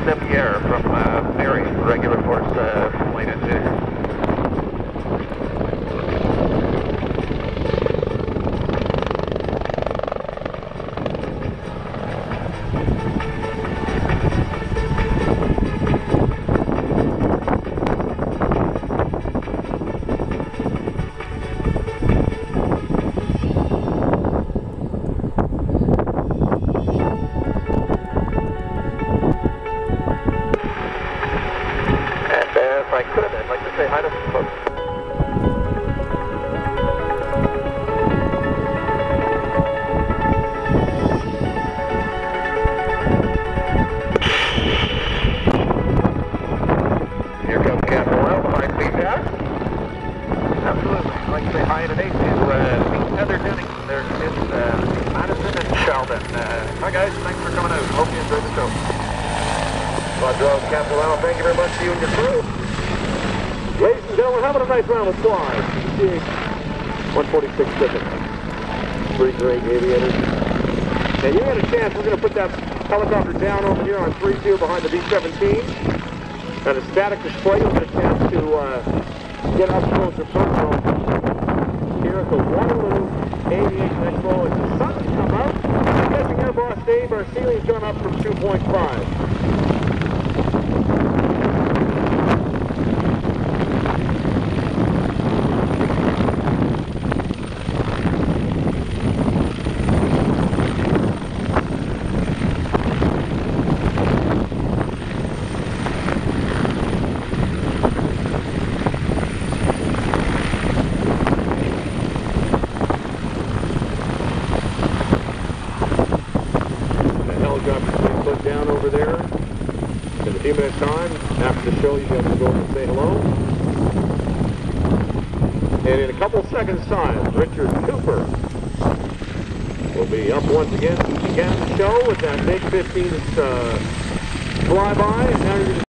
70 Air from Mary, regular force flight engineer. If I could, I'd like to say hi to some folks. Here comes Captain Well, behind me back. Absolutely. I'd like to say hi today to Heather Denning. There is Madison and Sheldon. Hi guys, thanks for coming out. Hope you enjoyed the show. Roger, Captain Well, thank you very much to you and your crew. Ladies and gentlemen, having a nice round of flying. 146 Griffon. 3 great aviators. And you had a chance, we're going to put that helicopter down over here on 3-2 behind the B-17. And a static display, you'll get a chance to get up close and personal here at the Waterloo Aviation Expo. As the sun has come out, catching Air Boss Dave, our ceiling's gone up from 2.5. Put down over there in a few minutes time. After the show, you'll be able to go over and say hello. And in a couple seconds time, Richard Cooper will be up once again to begin the show with that big 15 flyby. And now you're going to